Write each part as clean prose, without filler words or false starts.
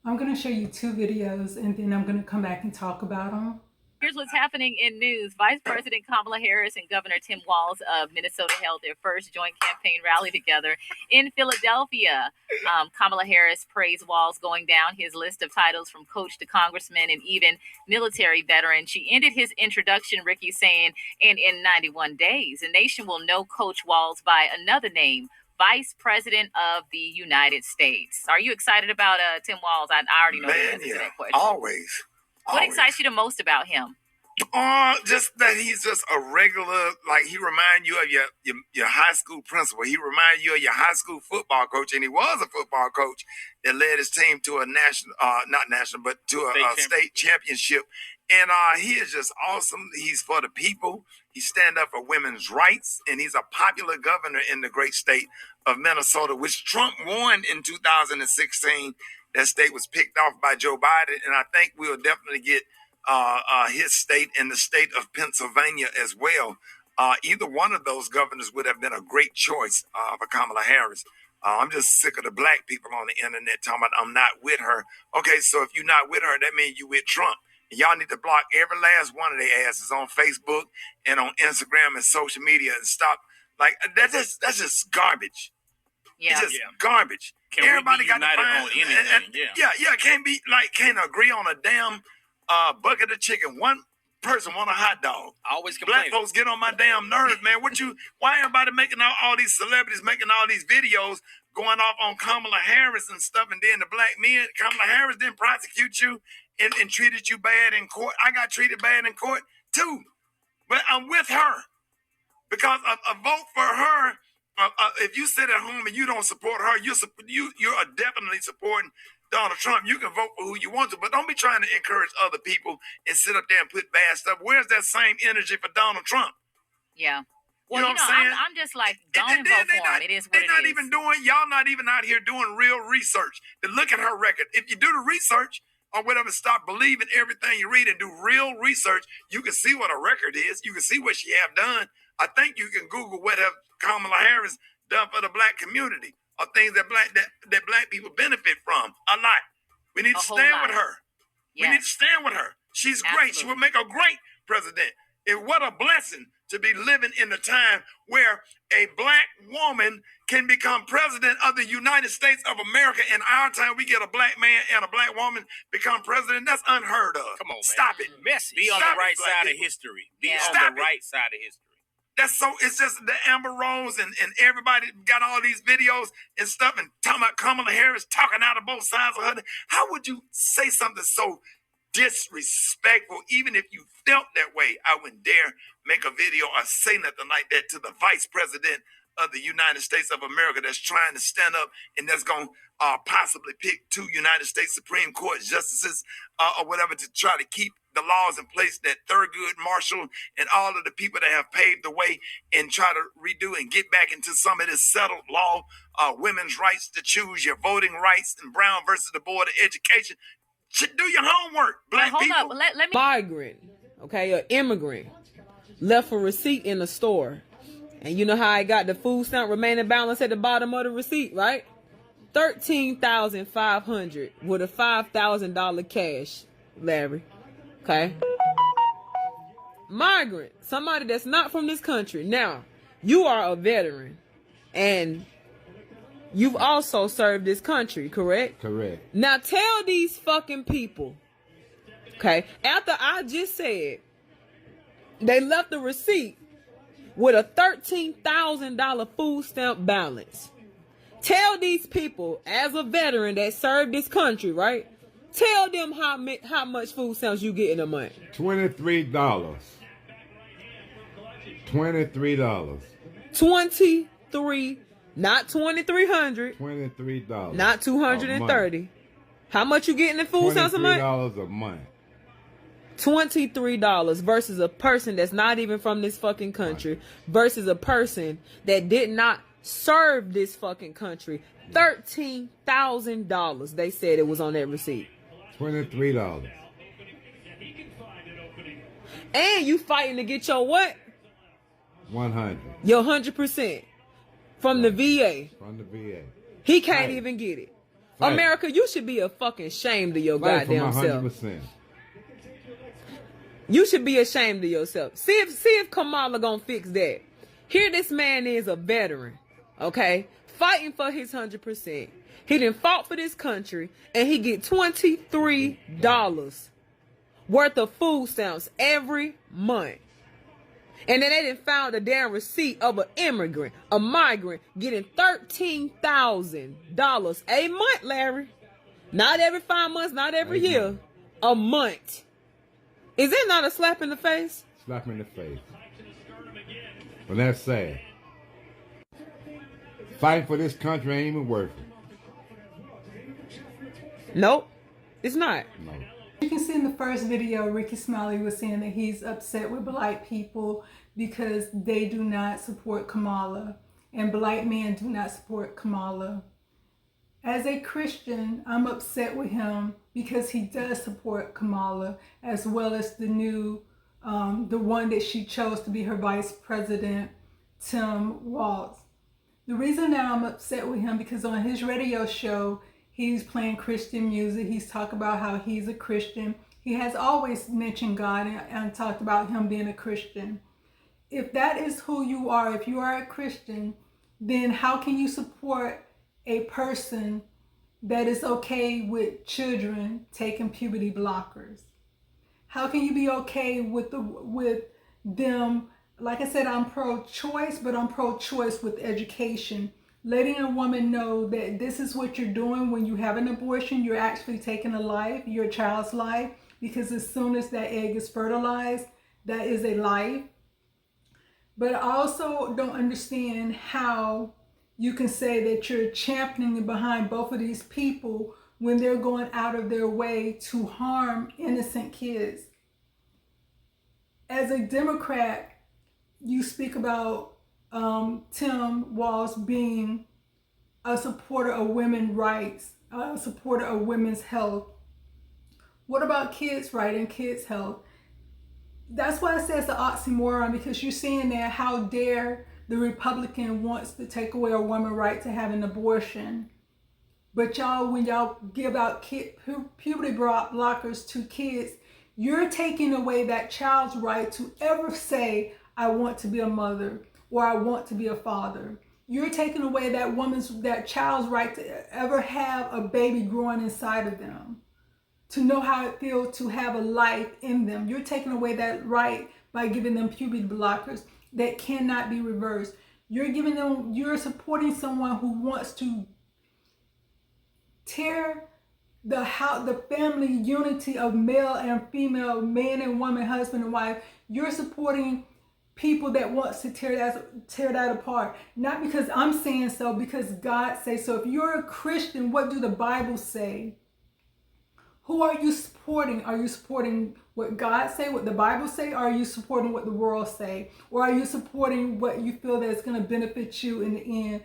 I'm going to show you two videos and then I'm going to come back and talk about them. Here's what's happening in news. Vice President Kamala Harris and Governor Tim Walz of Minnesota held their first joint campaign rally together in Philadelphia. Kamala Harris praised Walz, going down his list of titles from coach to congressman and even military veteran. She ended his introduction, Rickey, saying, and in 91 days, the nation will know Coach Walz by another name, Vice President of the United States. Are you excited about Tim Walz? I already know the answer to that question. Always. What excites you the most about him? Just that he's just a regular, like he reminds you of your high school principal. He reminds you of your high school football coach, and he was a football coach that led his team to a national, not national, but to a state championship. And he is just awesome. He's for the people. He stands up for women's rights, and he's a popular governor in the great state of Minnesota, which Trump won in 2016. That state was picked off by Joe Biden, and I think we'll definitely get his state and the state of Pennsylvania as well. Either one of those governors would have been a great choice for Kamala Harris. I'm just sick of the black people on the internet talking about I'm not with her. Okay, so if you're not with her, that means you with Trump. And y'all need to block every last one of their asses on Facebook and on Instagram and social media and stop. Like that's just garbage. Yeah, it's just garbage. Everybody got to find on anything. Can't agree on a damn bucket of chicken. One person want a hot dog. Always complain. Black folks get on my damn nerves, man. Why everybody making all these celebrities making all these videos going off on Kamala Harris and stuff, and then the black men, Kamala Harris didn't prosecute you and treated you bad in court. I got treated bad in court too, but I'm with her because a vote for her. If you sit at home and you don't support her, you are definitely supporting Donald Trump. You can vote for who you want to, but don't be trying to encourage other people and sit up there and put bad stuff. Where's that same energy for Donald Trump? Yeah. Well, you know what I'm saying? I'm just like, don't vote for him. It is what it is. Y'all not even out here doing real research to look at her record. If you do the research or whatever, stop believing everything you read and do real research, you can see what a record is. You can see what she have done. I think you can Google what have Kamala Harris done for the black community, or things that black people benefit from a lot. We need to stand with her. Yes. We need to stand with her. She's great. She will make a great president. And what a blessing to be living in a time where a black woman can become president of the United States of America. In our time, we get a black man and a black woman become president. That's unheard of. Come on, man. Stop it. Messy. Be on the right side of history. Be on the right side of history. It's just the Amber Rose and everybody got all these videos and stuff and talking about Kamala Harris talking out of both sides of her. How would you say something so disrespectful? Even if you felt that way, I wouldn't dare make a video or say nothing like that to the Vice President of the United States of America that's trying to stand up and that's going to possibly pick 2 United States Supreme Court justices or whatever to try to keep the laws in place that Thurgood Marshall and all of the people that have paved the way and try to redo and get back into some of this settled law, women's rights to choose your voting rights, and Brown versus the Board of Education. Do your homework, black people. Hold up. Let me. Migrant, okay, an immigrant, left a receipt in the store. And you know how I got the food stamp remaining balance at the bottom of the receipt, right? $13,500 with a $5,000 cash, Larry. Okay. Migrant, somebody that's not from this country. Now, you are a veteran and you've also served this country, correct? Correct. Now tell these fucking people, okay, after I just said they left the receipt with a $13,000 food stamp balance. Tell these people, as a veteran that served this country, right? Tell them how much food stamps you get in a month. $23. $23. 23, not 2,300. $23. Not 230. How much you getting in food stamps a month? $23 a month. $23 versus a person that's not even from this fucking country versus a person that did not serve this fucking country. $13,000 they said it was on that receipt. $23. And you fighting to get your what? 100. Your 100% from the VA. From the VA. He can't even get it. Fight. America, you should be a fucking ashamed of your Fight for goddamn my self. 100%. You should be ashamed of yourself. See if Kamala gonna fix that. Here this man is a veteran, okay? Fighting for his 100%. He done fought for this country, and he get $23 worth of food stamps every month. And then they done found a damn receipt of a migrant, getting $13,000 a month, Larry. Not every 5 months, not every year. A month. Is it not a slap in the face? Slap me in the face. But that's sad. Fighting for this country ain't even worth it. Nope, it's not. No. You can see in the first video, Rickey Smiley was saying that he's upset with black people because they do not support Kamala, and black men do not support Kamala. As a Christian, I'm upset with him because he does support Kamala, as well as the new, the one that she chose to be her vice president, Tim Walz. The reason that I'm upset with him because on his radio show, he's playing Christian music. He's talking about how he's a Christian. He has always mentioned God and talked about him being a Christian. If that is who you are, if you are a Christian, then how can you support a person that is okay with children taking puberty blockers? How can you be okay with them? Like I said, I'm pro-choice, but I'm pro-choice with education. Letting a woman know that this is what you're doing when you have an abortion. You're actually taking a life, your child's life, because as soon as that egg is fertilized, that is a life. But I also don't understand how you can say that you're championing behind both of these people when they're going out of their way to harm innocent kids. As a Democrat, you speak about Tim Walz being a supporter of women's rights, a supporter of women's health. What about kids' rights and kids' health? That's why I say it's an oxymoron, because you're seeing that how dare the Republican wants to take away a woman's right to have an abortion. But y'all, when y'all give out puberty blockers to kids, you're taking away that child's right to ever say, I want to be a mother or I want to be a father. You're taking away that child's right to ever have a baby growing inside of them, to know how it feels to have a life in them. You're taking away that right by giving them puberty blockers that cannot be reversed. You're supporting someone who wants to tear the family unity of male and female, man and woman, husband and wife. You're supporting people that wants to tear that apart. Not because I'm saying so, because God says so. If you're a Christian, what do the Bible say? Who are you supporting? Are you supporting what God say, what the Bible say, or are you supporting what the world say? Or are you supporting what you feel that's going to benefit you in the end?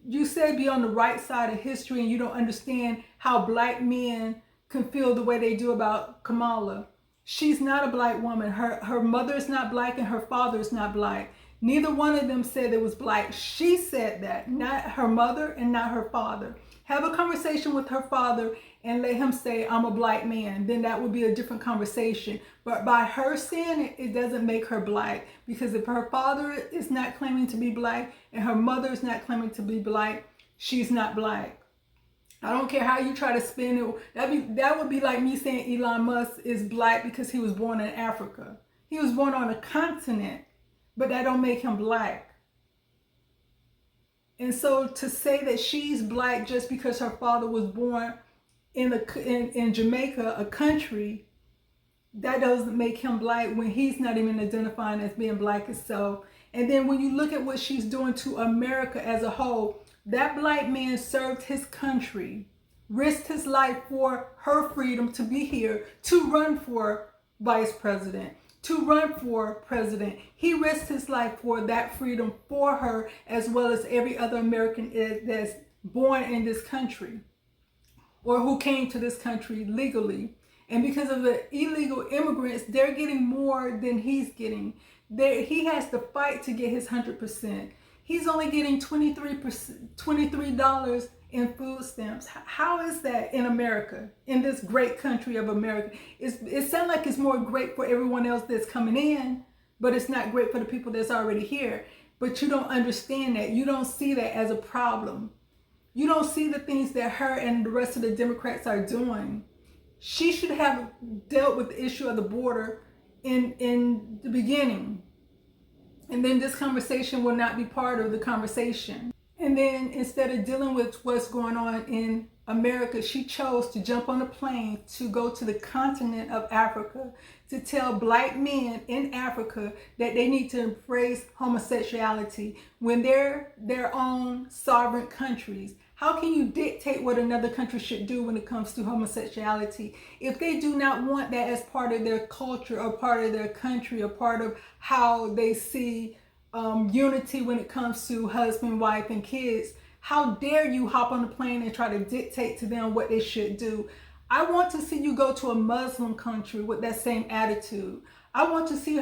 You say be on the right side of history and you don't understand how black men can feel the way they do about Kamala. She's not a black woman. Her mother is not black and her father is not black. Neither one of them said it was black. She said that, not her mother and not her father. Have a conversation with her father and let him say, I'm a black man. Then that would be a different conversation. But by her saying it, it doesn't make her black. Because if her father is not claiming to be black and her mother is not claiming to be black, she's not black. I don't care how you try to spin it. That would be like me saying Elon Musk is black because he was born in Africa. He was born on a continent, but that don't make him black. And so to say that she's black just because her father was born in Jamaica, a country, that doesn't make him black when he's not even identifying as being black himself. And then when you look at what she's doing to America as a whole, that black man served his country, risked his life for her freedom to be here, to run for vice president, to run for president. He risked his life for that freedom for her, as well as every other American that's born in this country or who came to this country legally. And because of the illegal immigrants, they're getting more than he's getting. He has to fight to get his 100%. He's only getting $23 in food stamps. How is that in America, in this great country of America? It sounds like it's more great for everyone else that's coming in, but it's not great for the people that's already here. But you don't understand that. You don't see that as a problem. You don't see the things that her and the rest of the Democrats are doing. She should have dealt with the issue of the border in the beginning. And then this conversation will not be part of the conversation. And then instead of dealing with what's going on in America, she chose to jump on a plane to go to the continent of Africa to tell black men in Africa that they need to embrace homosexuality when they're their own sovereign countries. How can you dictate what another country should do when it comes to homosexuality? If they do not want that as part of their culture or part of their country or part of how they see unity when it comes to husband, wife, and kids, how dare you hop on the plane and try to dictate to them what they should do? I want to see you go to a Muslim country with that same attitude. I want to see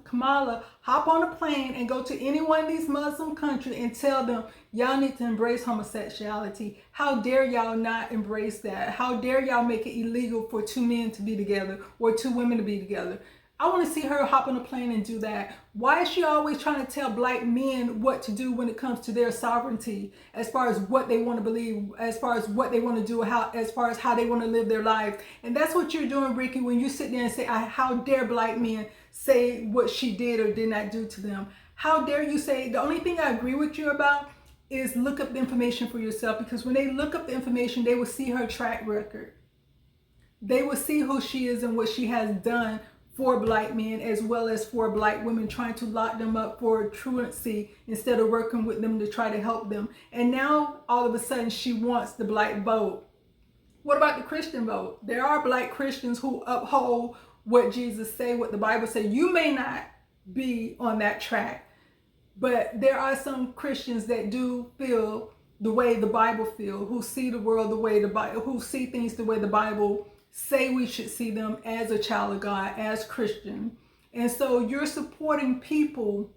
Kamala hop on a plane and go to any one of these Muslim countries and tell them, y'all need to embrace homosexuality. How dare y'all not embrace that? How dare y'all make it illegal for two men to be together or two women to be together? I want to see her hop on a plane and do that. Why is she always trying to tell black men what to do when it comes to their sovereignty, as far as what they want to believe, as far as what they want to do, as far as how they want to live their lives? And that's what you're doing, Rickey, when you sit there and say, how dare black men say what she did or did not do to them? How dare you say, the only thing I agree with you about is look up the information for yourself, because when they look up the information, they will see her track record. They will see who she is and what she has done for black men as well as for black women, trying to lock them up for truancy instead of working with them to try to help them. And now all of a sudden she wants the black vote. What about the Christian vote? There are black Christians who uphold what Jesus say, what the Bible say. You may not be on that track, but there are some Christians that do feel the way the Bible feels, who see the world the way the Bible, who see things the way the Bible say we should see them as a child of God, as Christian. And so you're supporting people.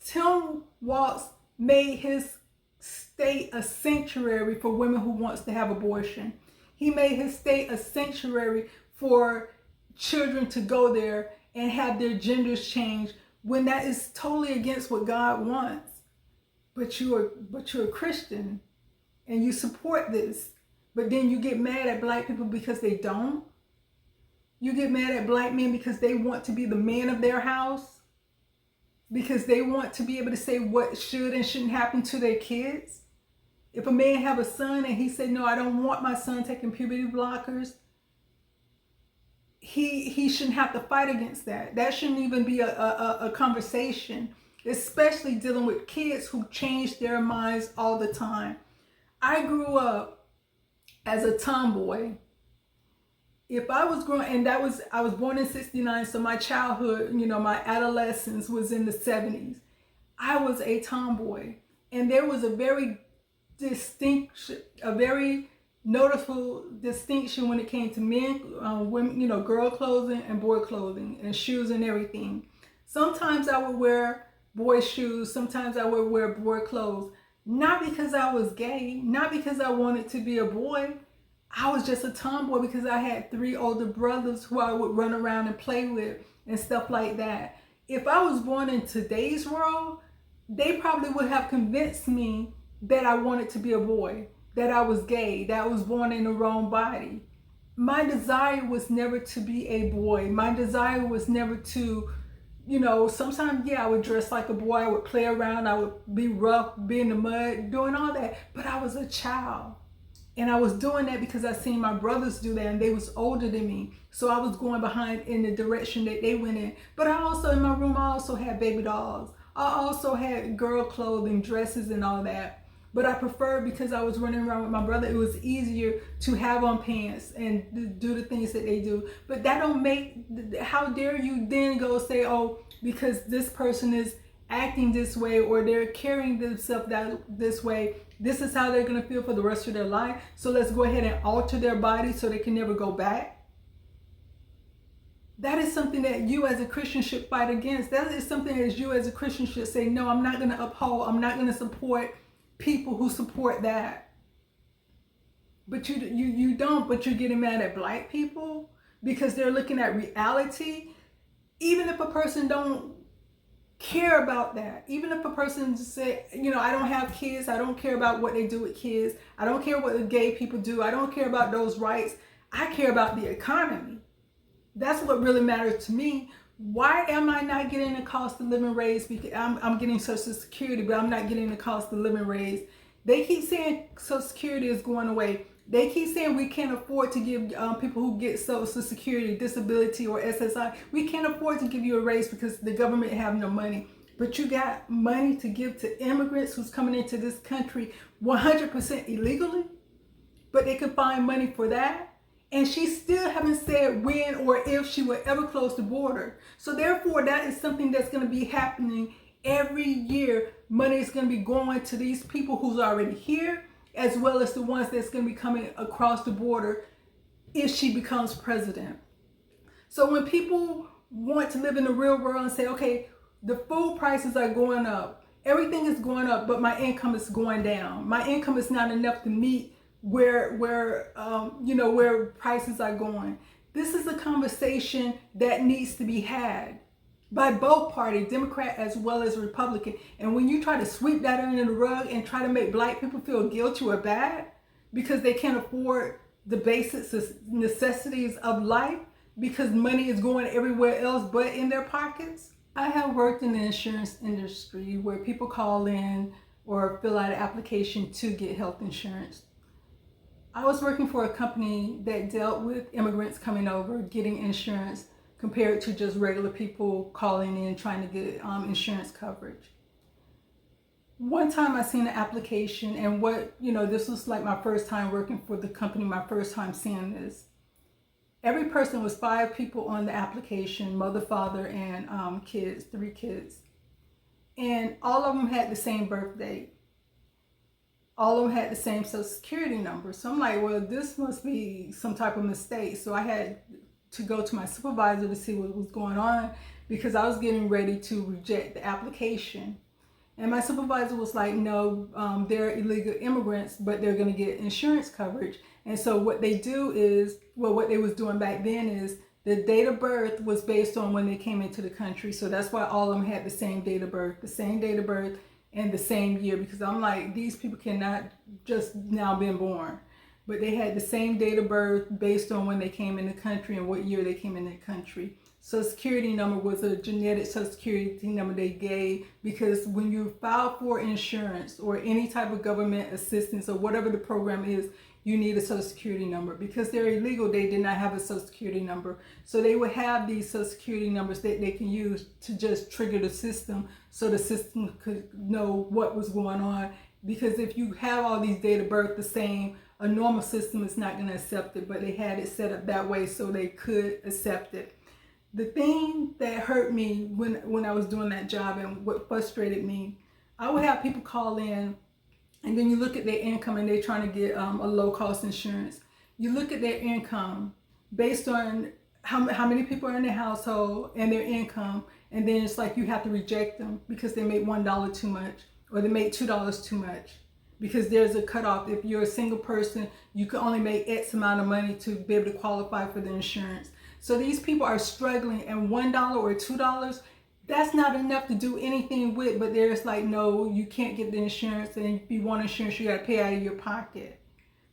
Tim Walz made his state a sanctuary for women who wants to have abortion. He made his state a sanctuary for children to go there and have their genders changed, when that is totally against what God wants. But you're a Christian and you support this. But then you get mad at black people because they don't. You get mad at black men because they want to be the man of their house, because they want to be able to say what should and shouldn't happen to their kids. If a man have a son and he said, no, I don't want my son taking puberty blockers, he shouldn't have to fight against that. That shouldn't even be a conversation, especially dealing with kids who change their minds all the time. I grew up as a tomboy. If I was growing, and I was born in 69, so my childhood, my adolescence was in the 70s. I was a tomboy, and there was a very noticeable distinction when it came to men, women, girl clothing and boy clothing and shoes and everything. Sometimes I would wear boy shoes, sometimes I would wear boy clothes. Not because I was gay, not because I wanted to be a boy. I was just a tomboy because I had 3 older brothers who I would run around and play with and stuff like that. If I was born in today's world, they probably would have convinced me that I wanted to be a boy, that I was gay, that I was born in the wrong body. My desire was never to be a boy. My desire was never to, sometimes, I would dress like a boy. I would play around. I would be rough, be in the mud, doing all that. But I was a child. And I was doing that because I seen my brothers do that, and they was older than me. So I was going behind in the direction that they went in. But I also, in my room, I also had baby dolls. I also had girl clothing, dresses and all that. But I preferred, because I was running around with my brother, it was easier to have on pants and do the things that they do. But that don't make, how dare you then go say, oh, because this person is acting this way or they're carrying themselves this way, this is how they're going to feel for the rest of their life. So let's go ahead and alter their body so they can never go back. That is something that you as a Christian should fight against. That is something that you as a Christian should say, no, I'm not going to uphold, I'm not going to support people who support that. But you don't, but you're getting mad at black people because they're looking at reality. Even if a person don't care about that, even if a person say, you know, I don't have kids, I don't care about what they do with kids, I don't care what the gay people do, I don't care about those rights, I care about the economy. That's what really matters to me. Why am I not getting the cost of living raise? Because I'm getting Social Security, but I'm not getting the cost of living raise. They keep saying Social Security is going away. They keep saying we can't afford to give people who get Social Security, disability, or SSI, we can't afford to give you a raise because the government have no money. But you got money to give to immigrants who's coming into this country 100% illegally, but they can find money for that. And she still haven't said when or if she will ever close the border. So therefore, that is something that's going to be happening every year. Money is going to be going to these people who's already here, as well as the ones that's going to be coming across the border if she becomes president. So when people want to live in the real world and say, okay, the food prices are going up, everything is going up, but my income is going down. My income is not enough to meet where prices are going. This is a conversation that needs to be had by both parties, Democrat as well as Republican. And when you try to sweep that under the rug and try to make black people feel guilty or bad because they can't afford the basic necessities of life because money is going everywhere else but in their pockets. I have worked in the insurance industry where people call in or fill out an application to get health insurance. I was working for a company that dealt with immigrants coming over, getting insurance, compared to just regular people calling in trying to get insurance coverage. One time I seen an application, and this was like my first time working for the company, my first time seeing this. Every person was 5 people on the application, mother, father, and kids, 3 kids. And all of them had the same birth date. All of them had the same Social Security number. So I'm like, well, this must be some type of mistake. So I had to go to my supervisor to see what was going on because I was getting ready to reject the application. And my supervisor was like, no, they're illegal immigrants, but they're going to get insurance coverage. And so what they do is, what they was doing back then is the date of birth was based on when they came into the country. So that's why all of them had the same date of birth, and the same year, because I'm like, these people cannot just now been born, but they had the same date of birth based on when they came in the country and what year they came in the country. Social Security number was a genetic Social Security number they gave because when you file for insurance or any type of government assistance or whatever the program is, you need a Social Security number. Because they're illegal, they did not have a Social Security number. So they would have these Social Security numbers that they can use to just trigger the system so the system could know what was going on. Because if you have all these date of birth the same, a normal system is not going to accept it, but they had it set up that way so they could accept it. The thing that hurt me when I was doing that job and what frustrated me, I would have people call in and then you look at their income and they're trying to get a low-cost insurance. You look at their income based on how many people are in their household and their income, and then it's like you have to reject them because they make $1 too much or they make $2 too much. Because there's a cutoff. If you're a single person, you can only make X amount of money to be able to qualify for the insurance. So these people are struggling, and $1 or $2, that's not enough to do anything with, but there's like, no, you can't get the insurance, and if you want insurance, you got to pay out of your pocket.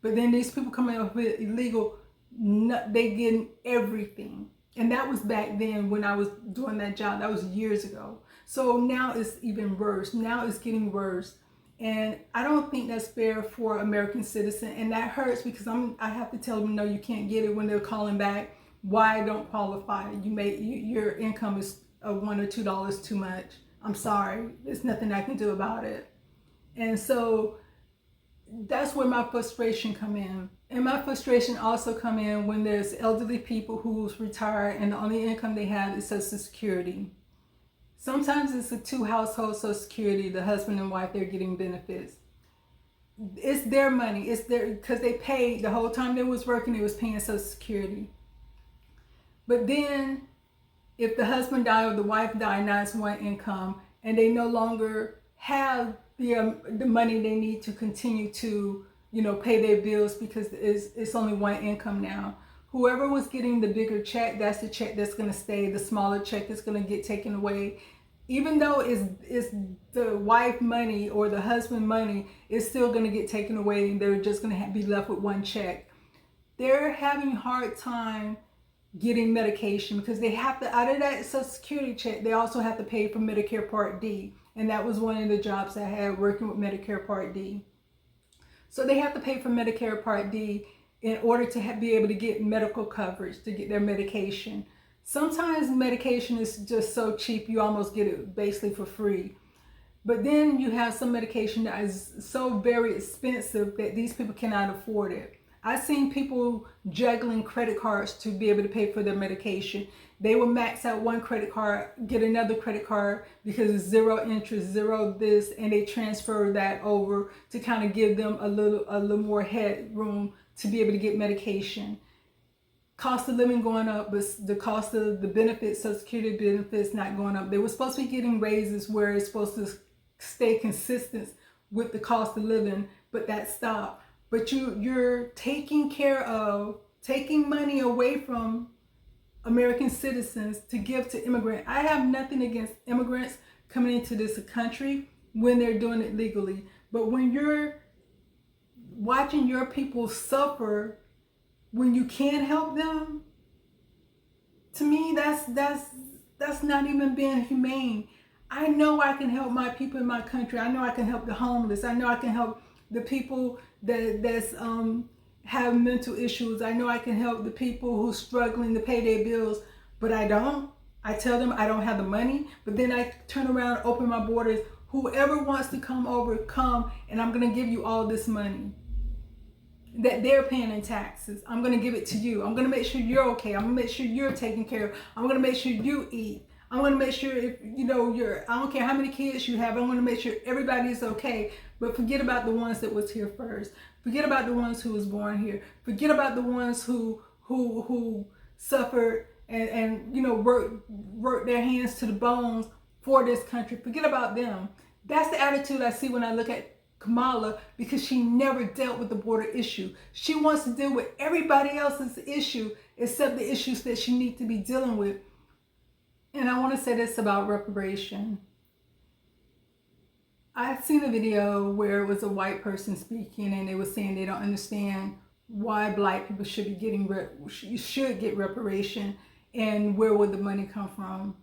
But then these people coming up with illegal, they getting everything. And that was back then when I was doing that job. That was years ago. So now it's even worse. Now it's getting worse. And I don't think that's fair for American citizen. And that hurts because I have to tell them, no, you can't get it when they're calling back. Why I don't qualify? Your income is $1 or $2 too much. I'm sorry. There's nothing I can do about it. And so that's where my frustration come in. And my frustration also come in when there's elderly people who's retired and the only income they have is Social Security. Sometimes it's a 2-household Social Security, the husband and wife, they're getting benefits. It's their money. It's their, because they paid the whole time they was working, they was paying Social Security. But then if the husband died or the wife died, now it's one income and they no longer have the money they need to continue to, pay their bills, because it's only one income now. Whoever was getting the bigger check, that's the check that's going to stay. The smaller check is going to get taken away. Even though it's the wife money or the husband money, it's still going to get taken away, and they're just going to be left with one check. They're having a hard time getting medication because they have to, out of that Social Security check, they also have to pay for Medicare Part D. And that was one of the jobs I had, working with Medicare Part D. So they have to pay for Medicare Part D in order to be able to get medical coverage, to get their medication. Sometimes medication is just so cheap, you almost get it basically for free. But then you have some medication that is so very expensive that these people cannot afford it. I've seen people juggling credit cards to be able to pay for their medication. They will max out one credit card, get another credit card because it's zero interest, zero this, and they transfer that over to kind of give them a little more headroom to be able to get medication. Cost of living going up, but the cost of the benefits, Social Security benefits, not going up. They were supposed to be getting raises where it's supposed to stay consistent with the cost of living, but that stopped. But you're taking money away from American citizens to give to immigrants. I have nothing against immigrants coming into this country when they're doing it legally. But when you're watching your people suffer when you can't help them, to me, that's not even being humane. I know I can help my people in my country. I know I can help the homeless. I know I can help the people that's have mental issues. I know I can help the people who's struggling to pay their bills, but I don't. I tell them I don't have the money, but then I turn around, open my borders. Whoever wants to come over, come, and I'm going to give you all this money that they're paying in taxes. I'm going to give it to you. I'm going to make sure you're okay. I'm going to make sure you're taken care of. I'm going to make sure you eat. I'm going to make sure if I don't care how many kids you have, I'm going to make sure everybody is okay. But forget about the ones that was here first. Forget about the ones who was born here. Forget about the ones who suffered and worked their hands to the bones for this country. Forget about them. That's the attitude I see when I look at Kamala, because she never dealt with the border issue. She wants to deal with everybody else's issue except the issues that she needs to be dealing with. And I want to say this about reparation. I've seen a video where it was a white person speaking, and they were saying they don't understand why black people should be getting should get reparation, and where would the money come from.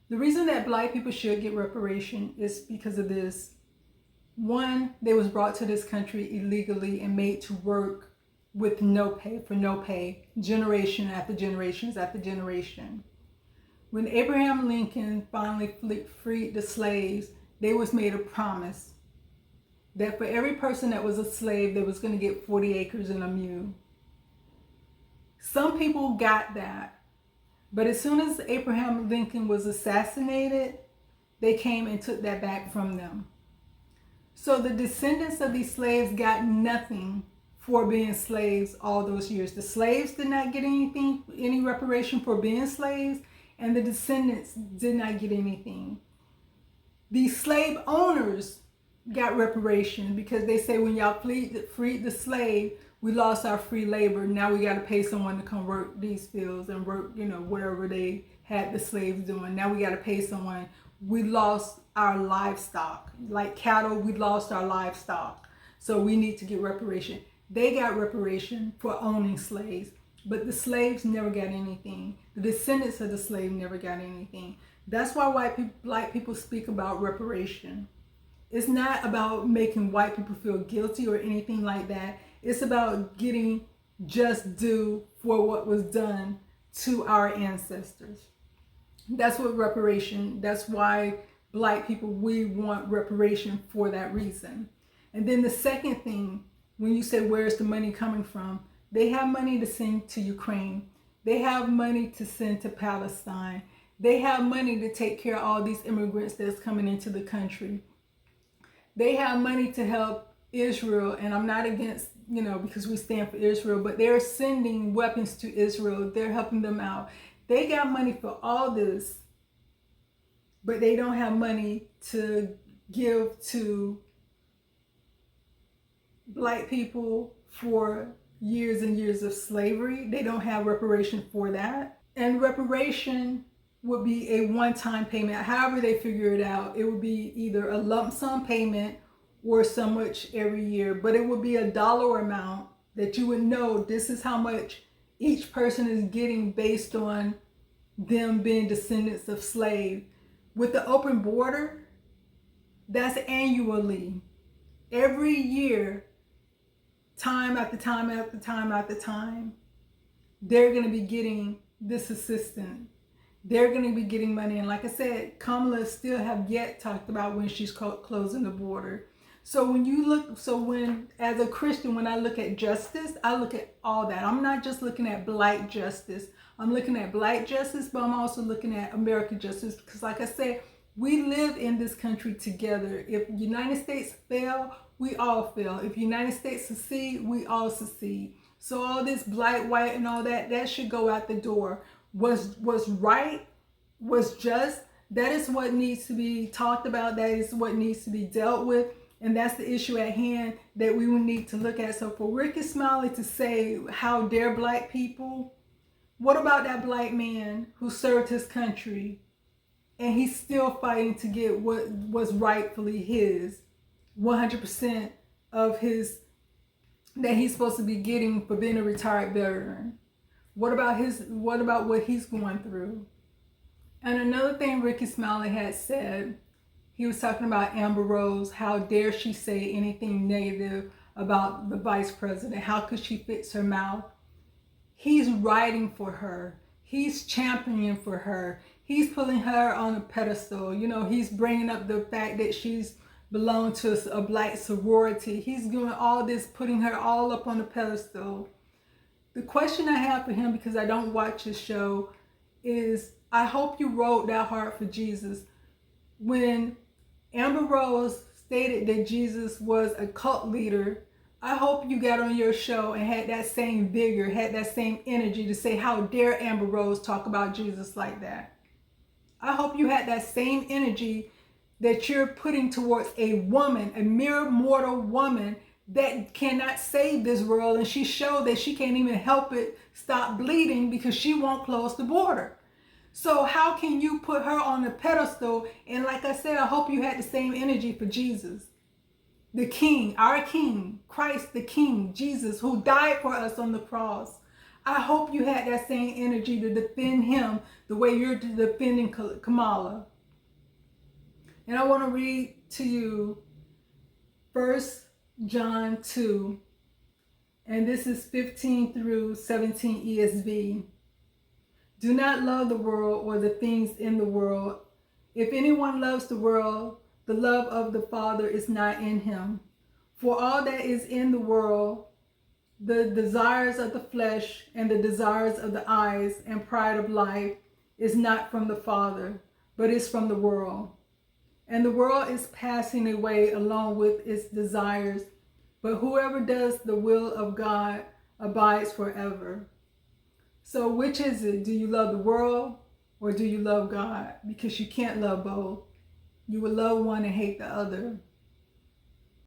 The reason that black people should get reparation is because of this. One, they was brought to this country illegally and made to work with no pay, generation after generations after generation. When Abraham Lincoln finally freed the slaves, they was made a promise that for every person that was a slave, they was going to get 40 acres and a mule. Some people got that, but as soon as Abraham Lincoln was assassinated, they came and took that back from them. So the descendants of these slaves got nothing for being slaves all those years. The slaves did not get any reparation for being slaves, and the descendants did not get anything. The slave owners got reparation because they say when y'all freed the slave, we lost our free labor. Now we got to pay someone to come work these fields and work, whatever they had the slaves doing. Now we got to pay someone. We lost our livestock, like cattle, we lost our livestock. So we need to get reparation. They got reparation for owning slaves, but the slaves never got anything. The descendants of the slave never got anything. That's why black people speak about reparation. It's not about making white people feel guilty or anything like that. It's about getting just due for what was done to our ancestors. That's what reparation, that's why black people, we want reparation for that reason. And then the second thing, when you say where's the money coming from, they have money to send to Ukraine. They have money to send to Palestine. They have money to take care of all these immigrants that's coming into the country. They have money to help Israel, and I'm not against, because we stand for Israel, but they're sending weapons to Israel. They're helping them out. They got money for all this, but they don't have money to give to black people for years and years of slavery. They don't have reparation for that. And reparation would be a one-time payment. However they figure it out, it would be either a lump sum payment or so much every year, but it would be a dollar amount that you would know this is how much each person is getting based on them being descendants of slaves. With the open border, that's annually. Every year, time after time after time after time, they're going to be getting this assistance. They're going to be getting money. And like I said, Kamala still have yet talked about when she's closing the border. So when as a Christian, when I look at justice, I look at all that. I'm not just looking at black justice. I'm looking at black justice, but I'm also looking at American justice, because like I said, we live in this country together. If the United States fail, we all fail. If the United States succeed, we all succeed. So all this black, white, and all that, that should go out the door. What's right, what's just, that is what needs to be talked about. That is what needs to be dealt with. And that's the issue at hand that we will need to look at. So for Rickey Smiley to say, how dare black people? What about that black man who served his country and he's still fighting to get what was rightfully his, 100% of his, that he's supposed to be getting for being a retired veteran? What about what he's going through? And another thing Rickey Smiley had said, he was talking about Amber Rose. How dare she say anything negative about the vice president? How could she fix her mouth? He's writing for her. He's championing for her. He's putting her on a pedestal. You know, he's bringing up the fact that she's belonged to a black sorority. He's doing all this, putting her all up on a pedestal. The question I have for him, because I don't watch his show, is I hope you wrote that hard for Jesus. When Amber Rose stated that Jesus was a cult leader, I hope you got on your show and had that same vigor, had that same energy to say, how dare Amber Rose talk about Jesus like that? I hope you had that same energy that you're putting towards a woman, a mere mortal woman that cannot save this world, and she showed that she can't even help it stop bleeding because she won't close the border. So how can you put her on a pedestal? And like I said, I hope you had the same energy for Jesus, the King, our King, Christ the King, Jesus, who died for us on the cross. I hope you had that same energy to defend him the way you're defending Kamala. And I want to read to you 1 John 2, and this is 15 through 17 ESV. Do not love the world or the things in the world. If anyone loves the world, the love of the Father is not in him. For all that is in the world, the desires of the flesh and the desires of the eyes and pride of life, is not from the Father, but is from the world. And the world is passing away along with its desires, but whoever does the will of God abides forever. So which is it? Do you love the world or do you love God? Because you can't love both. You will love one and hate the other.